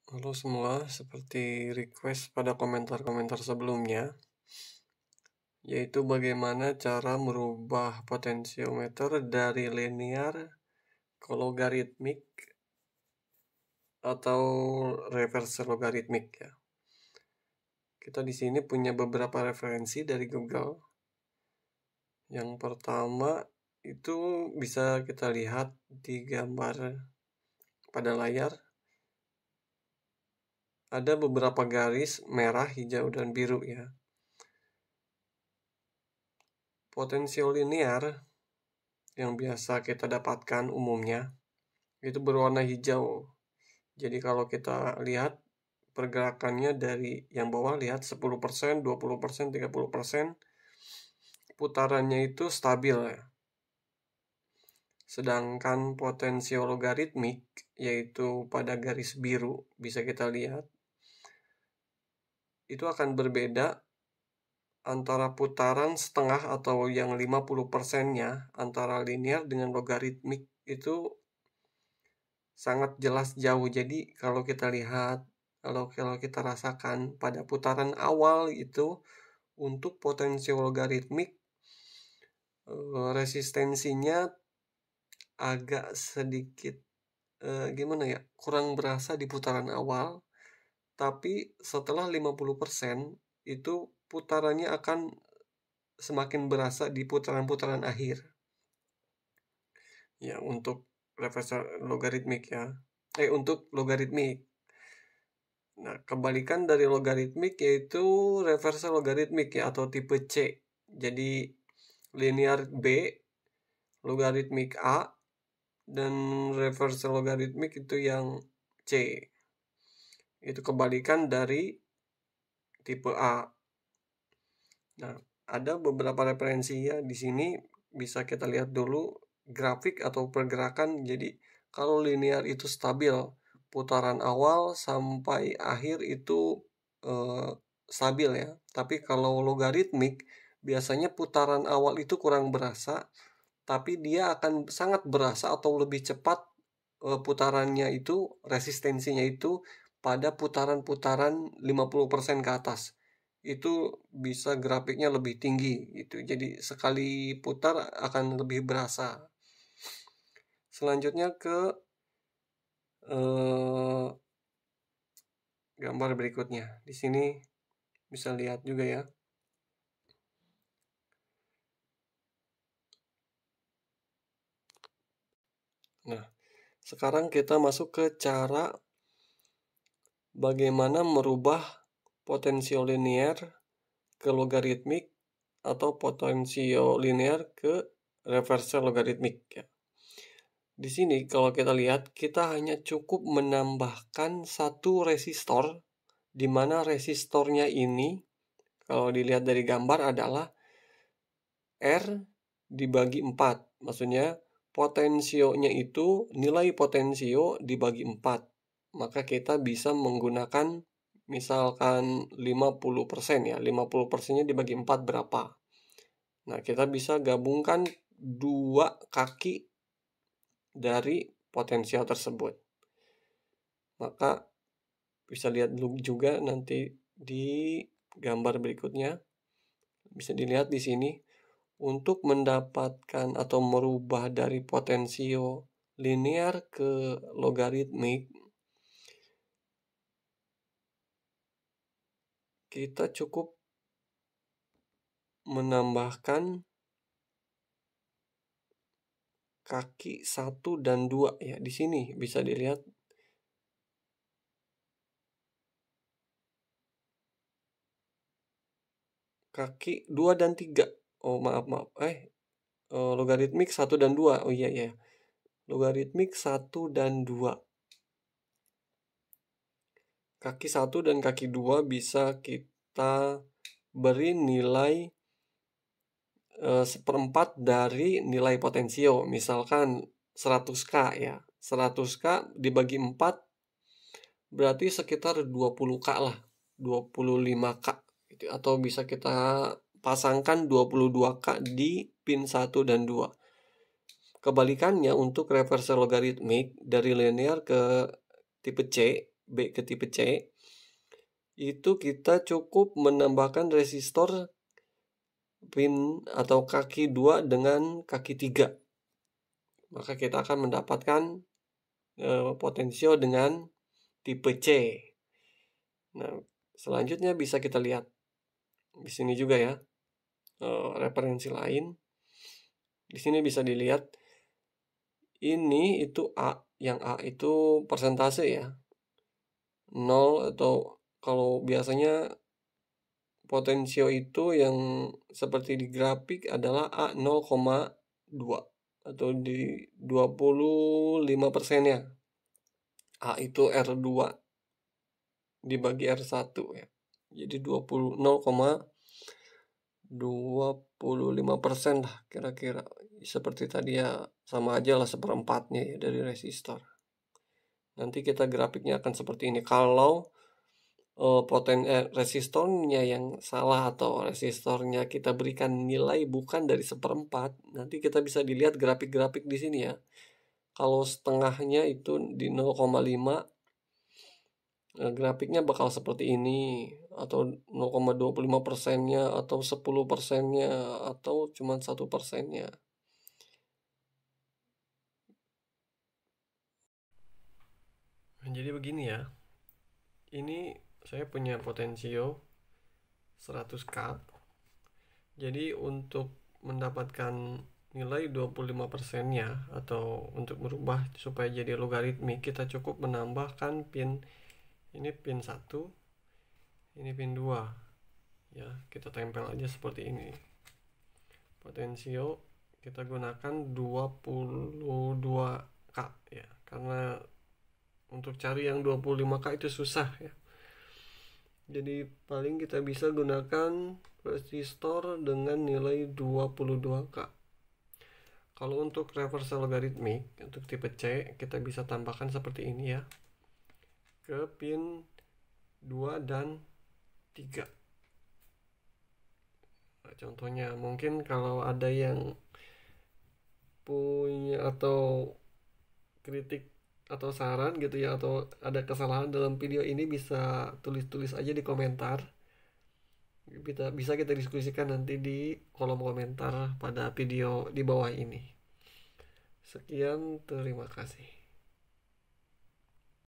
Halo semua, seperti request pada komentar-komentar sebelumnya, yaitu bagaimana cara merubah potensiometer dari linear ke logaritmik atau reverse logaritmik ya. Kita di sini punya beberapa referensi dari Google. Yang pertama itu bisa kita lihat di gambar pada layar. Ada beberapa garis merah, hijau, dan biru ya. Potensio linear yang biasa kita dapatkan umumnya itu berwarna hijau. Jadi kalau kita lihat pergerakannya dari yang bawah, lihat 10%, 20%, 30%, putarannya itu stabil ya. Sedangkan potensio logaritmik, yaitu pada garis biru, bisa kita lihat, itu akan berbeda antara putaran setengah atau yang 50%-nya antara linear dengan logaritmik itu sangat jelas jauh. Jadi kalau kita lihat, kalau kita rasakan pada putaran awal itu untuk potensio logaritmik resistensinya agak sedikit gimana ya, kurang berasa di putaran awal, tapi setelah 50% itu putarannya akan semakin berasa di putaran-putaran akhir. Ya, untuk reverse logaritmik ya. Untuk logaritmik. Nah, kebalikan dari logaritmik yaitu reverse logaritmik ya, atau tipe C. Jadi linear B, logaritmik A, dan reverse logaritmik itu yang C. Itu kebalikan dari tipe A. Nah, ada beberapa referensi ya di sini, bisa kita lihat dulu grafik atau pergerakan. Jadi kalau linear itu stabil, putaran awal sampai akhir itu stabil ya. Tapi kalau logaritmik biasanya putaran awal itu kurang berasa, tapi dia akan sangat berasa atau lebih cepat putarannya itu, resistensinya itu pada putaran-putaran 50% ke atas. Itu bisa grafiknya lebih tinggi gitu. Jadi sekali putar akan lebih berasa. Selanjutnya ke gambar berikutnya. Di sini bisa lihat juga ya. Nah, sekarang kita masuk ke cara bagaimana merubah potensio linear ke logaritmik atau potensio linear ke reverse logaritmik ya. Di sini kalau kita lihat, kita hanya cukup menambahkan satu resistor, di mana resistornya ini kalau dilihat dari gambar adalah R dibagi 4. Maksudnya potensionya itu, nilai potensio dibagi 4. Maka kita bisa menggunakan misalkan 50% ya. 50%-nya dibagi 4 berapa? Nah, kita bisa gabungkan dua kaki dari potensial tersebut. Maka bisa lihat juga nanti di gambar berikutnya. Bisa dilihat di sini, untuk mendapatkan atau merubah dari potensio linear ke logaritmik, kita cukup menambahkan kaki 1 dan 2 ya. Di sini bisa dilihat kaki 2 dan 3. Oh, maaf. Logaritmik 1 dan 2. Oh iya ya. Logaritmik 1 dan 2. Kaki 1 dan kaki 2 bisa kita beri nilai 1/4 dari nilai potensio. Misalkan 100K ya. 100K dibagi 4 berarti sekitar 20K lah. 25K gitu. Atau bisa kita pasangkan 22K di pin 1 dan 2. Kebalikannya untuk reverse logaritmik dari linear ke tipe C, B ke tipe C, itu kita cukup menambahkan resistor pin atau kaki 2 dengan kaki 3. Maka kita akan mendapatkan potensio dengan tipe C. Nah, selanjutnya bisa kita lihat di sini juga ya, referensi lain. Di sini bisa dilihat ini itu A, yang A itu persentase ya. 0 atau kalau biasanya potensio itu yang seperti di grafik adalah A 0,2 atau di 25%-nya. A itu R2 dibagi R1 ya. Jadi 0,25% lah kira-kira. Seperti tadi ya, sama aja lah seperempatnya ya dari resistor. Nanti kita grafiknya akan seperti ini. Kalau resistornya yang salah atau resistornya kita berikan nilai bukan dari seperempat, nanti kita bisa dilihat grafik-grafik di sini ya. Kalau setengahnya itu di 0,5, grafiknya bakal seperti ini, atau 0,25%-nya, atau 10%-nya, atau cuma 1%-nya. Nah, jadi begini ya. Ini saya punya potensio 100K. Jadi untuk mendapatkan nilai 25%-nya atau untuk merubah supaya jadi logaritmik, kita cukup menambahkan pin ini, pin 1, ini pin 2 ya, kita tempel aja seperti ini. Potensio kita gunakan 22K ya, karena untuk cari yang 25K itu susah ya. Jadi paling kita bisa gunakan resistor dengan nilai 22K. Kalau untuk reversal logaritmik untuk tipe C, kita bisa tambahkan seperti ini ya, ke pin 2 dan 3. Nah, contohnya mungkin kalau ada yang punya atau kritik atau saran gitu ya, atau ada kesalahan dalam video ini, bisa tulis-tulis aja di komentar. Bisa kita diskusikan nanti di kolom komentar pada video di bawah ini. Sekian, terima kasih.